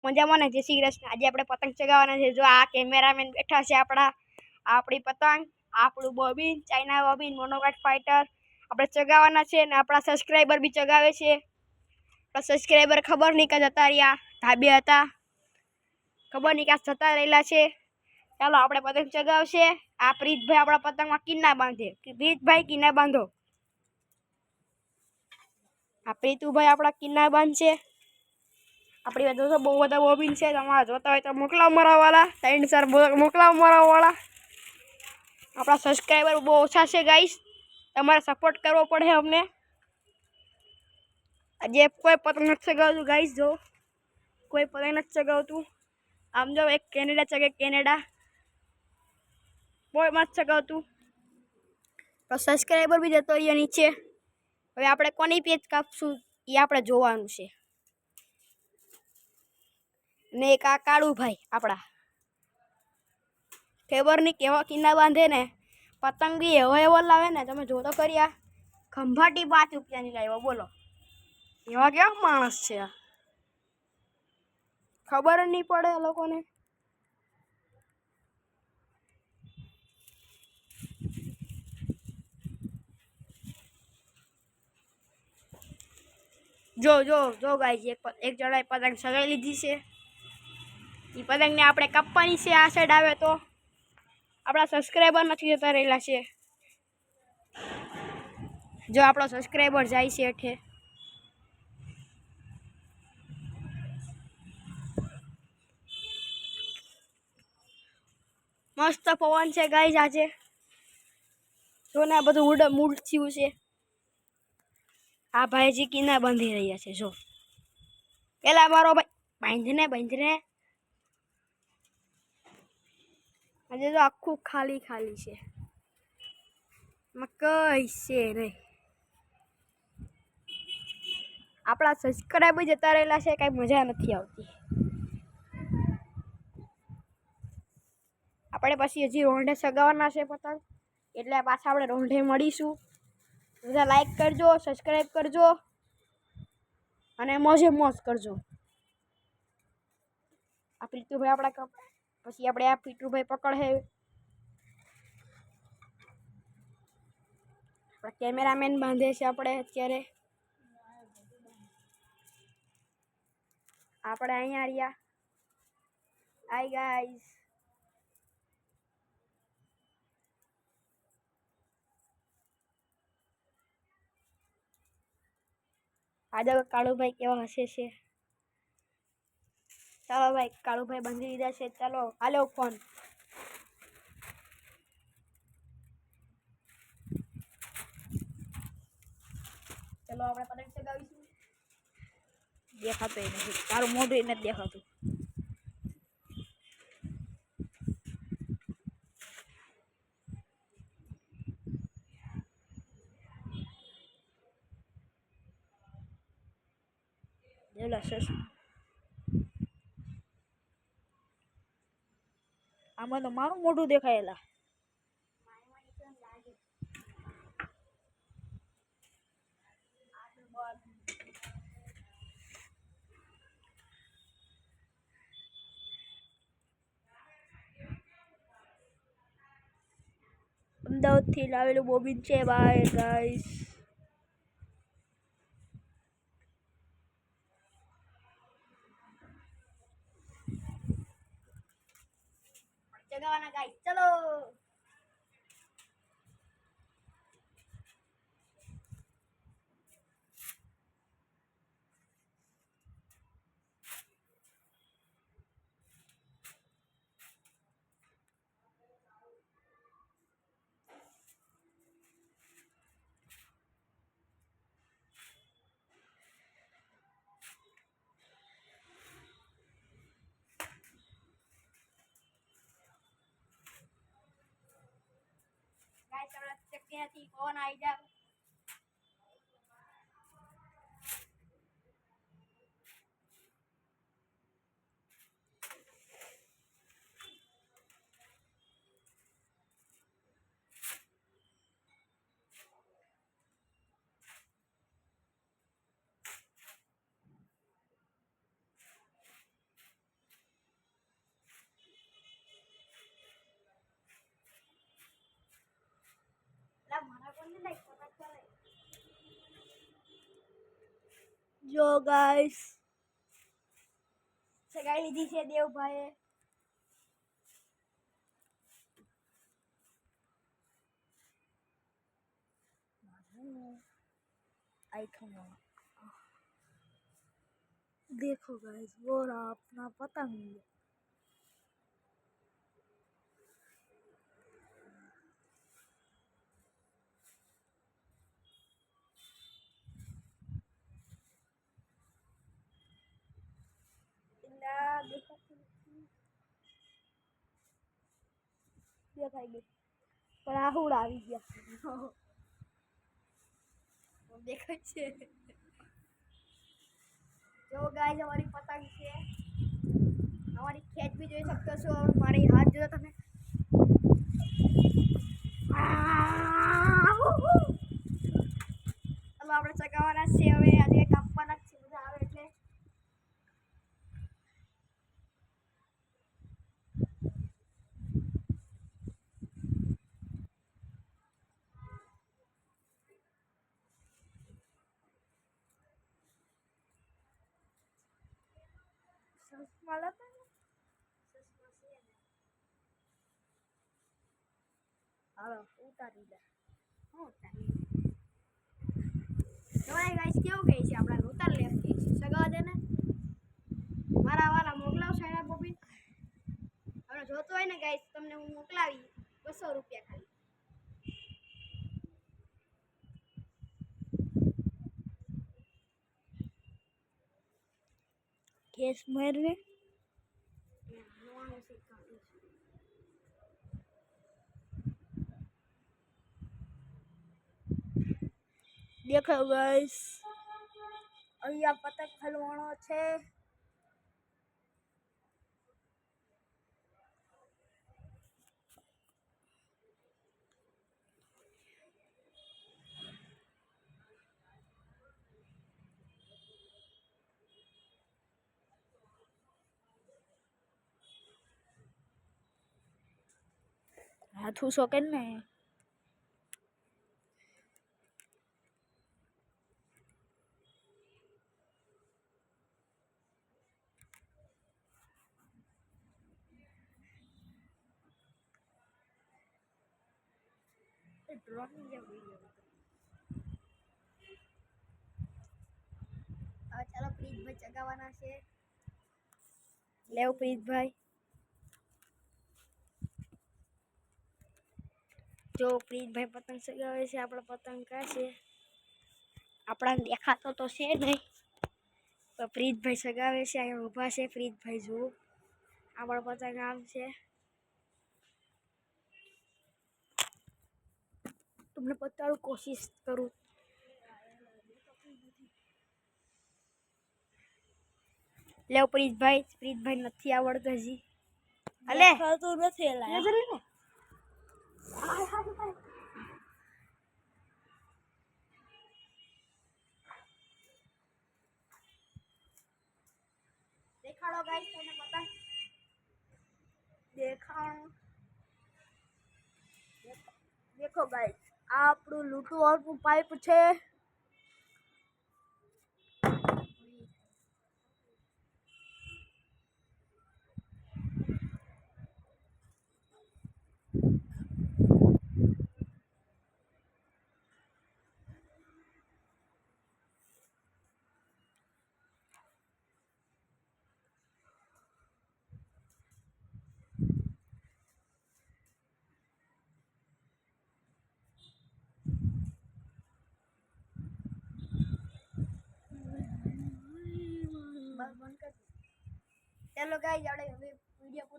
મજામાં ને? જય શ્રી કૃષ્ણ। આજે આપણે પતંગ ચગાવવાના છે। જો આ કેમેરામેન બેઠા છે આપણા, આપણી પતંગ, આપણું બોબીન, ચાઇના બોબીન, મોનોકાટ ફાઇટર આપણે ચગાવવાના છે ને આપણા સબસ્ક્રાઈબર બી ચગાવે છે। આપણા સબસ્ક્રાઈબર ખબર નહીં કે જતા રહ્યા, ધાબે હતા, ખબર નહીં કે જતા રહેલા છે। ચાલો આપણે પતંગ ચગાવશે। આ પ્રીતભાઈ આપણા પતંગમાં કિન્ના બાંધે। પ્રીતભાઈ કિન્ના બાંધો। આ પ્રીતુભાઈ આપણા કિન્ના બાંધશે। આપણી વાત તો બહુ બધા બોબીન છે, તમારા જોતા હોય તો મોકલાવ મારાવાળા, 3-4 મોકલાવ મારાવાળા। આપણા સબસ્ક્રાઈબર બહુ ઓછા છે ગાઈસ, તમારે સપોર્ટ કરવો પડે અમને। આજે કોઈ પતંગ નથી ચગાવતું ગાઈસ, જો કોઈ પતંગ નથી ચગાવતું। આમ જો એક કેનેડા ચગે, કેનેડા કોઈ મત ચગાવતું। તો સબસ્ક્રાઈબર બી જતો રહ્યો નીચે। હવે આપણે કોની પેજ કાપશું એ આપણે જોવાનું છે। ને એક આ કાળુભાઈ આપણા, ખબર નહીં કેવા કિન્ના બાંધે ને, પતંગ બી એવો લાવે ને, તમે જો તો કરી। આ ખંભાટી 5 રૂપિયાની લાવ્યો, બોલો એવા કેવા માણસ છે આ, ખબર જ નહીં પડે એ લોકોને। જો જો જો ગાઈસ, એક જણાએ પતંગ સગાઈ લીધી છે। એ પતંગને આપણે કાપવાની છે। આ સાઈડ આવે તો આપણા સબસ્ક્રાઈબર નથી જતા રહેલા છે। જો આપણો સબસ્ક્રાઈબર જાય છે હેઠે, મસ્ત પવન છે ગાઈસ આજે, જો ને આ બધું મૂડ થયું છે। આ ભાઈજી કિન્ના બાંધી રહ્યા છે। જો પેલા મારો ભાઈ બાંધને આજે તો આખું ખાલી ખાલી છે, કઈ છે નહીં। આપણા સબસ્ક્રાઈબર જતા રહેલા છે, કઈ મજા નથી આવતી। આપણે પછી હજી રોંઢે સગાવવાના છે પતંગ, એટલે પાછા આપણે રોંઢે મળીશું। બધા લાઈક કરજો, સબસ્ક્રાઈબ કરજો અને મોજે મોજ કરજો। આ પ્રીતુભાઈ આપણા પછી આપણે આ પીટુભાઈ પકડે, આપણા કેમેરામેન બાંધે છે। આપણે અત્યારે આપણે અહીંયા રહ્યા। હાય ગાઈસ, આજે કાળુભાઈ કેવા હસે છે। ચાલો ભાઈ, કાળુભાઈ બાંધી દીધા છે। ચાલો હાલો ફોન, ચાલો આપણે પતંગ ચગાવીશું। દેખાતો નથી, તારું મોઢું નથી દેખાતું। આમાં તો મારું મોઢું દેખાયેલા। અમદાવાદથી લાવેલું બોબીન છે ભાઈ ગાઈસ। ચગાવવાના ગાઈસ, ચલો। ગાઈસ આપણે ચક્કી નથી, પવન આવી જાવ। જો ગાઈસ સગાઈ લીધી છે દેવભાઈએ. देखो गाइस वो रहा अपना पतंग. દેખાઈ ગઈ પણ આ હુડ આવી ગયા. દેખાય છે. જો ગાઈસ અમારી પતંગ છે. અમારી ખેત બી જોઈ શકતો છો. મારી હાથ જો તમે. હવે આપણે ચગાવવાના છે. હવે આજે કાપવાના છે બધા આવે એટલે. સસમા લેતા ને સસમા છે ને હાલો ઉતારી દે. હું ઉતારી તમારે ગાઈસ કેવું કહે છે આપણા ઉતાર લે કે સગાવા દે ને મારા વાલા મોકલાવ સાયરા બોબી. હવે જોતો હોય ને ગાઈસ તમને હું મોકલાવી 200 રૂપિયા ખાલી. કેસ મારવે દેખો ગાઈસ અહીંયા પતંગ હલવાણો છે. હાથું શોકે ને ડ્રોઈંગ જેવું હવે ચાલો પ્રીતભાઈ ચગાવવાના છે. લેવ પ્રીતભાઈ. જો પ્રીતભાઈ પતંગ ચગાવે છે. આપણા પતંગ કાં છે આપણા દેખાતો તો છે નહીં પણ પ્રીતભાઈ ચગાવે છે. અહીંયા ઊભા છે પ્રીતભાઈ. જો આપણો પતંગ આમ છે. તમને બતાડું કોશિશ કરું. લેવ પ્રીતભાઈ. પ્રીતભાઈ નથી આવડતું હજી. અલે ખાતું નથી એલા જલ્દી ને. દેખાડો ગાઈસ તમને પતંગ દેખાડો. દેખો ગાઈસ આ આપણું લૂંટવાનું પાઇપ છે. ચાલો ગાઈસ આપણે હવે વિડિયો